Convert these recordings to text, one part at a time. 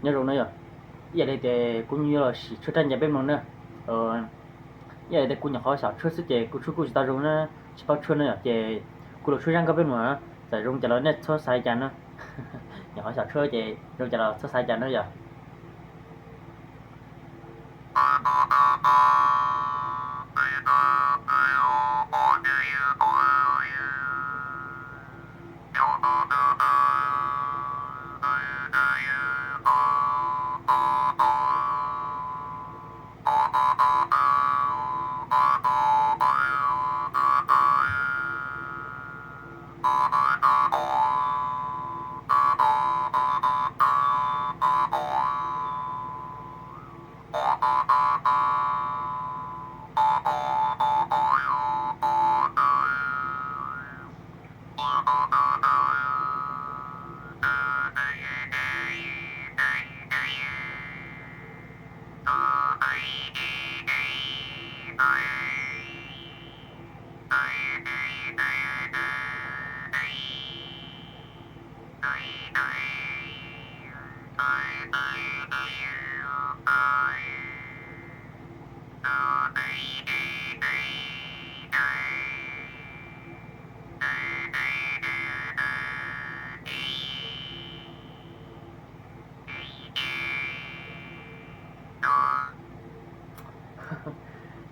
nhớ rồi nữa giờ đây thì cũng như là chỉ cho nhà bên mình nữa giờ đây cũng nhà họ sao trước sẽ cũng ta rồi nó chỉ bao chuột nữa thì cũng được rang cái bên mà tại rồi cho nó net số sai chắn nữa nhà họ sao trước thì rồi cho nó số sai chắn nữa giờ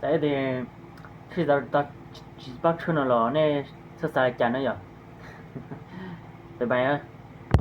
tại thì khi ta chỉ bắt chuột nó này số sai chắn nữa giờ bye bye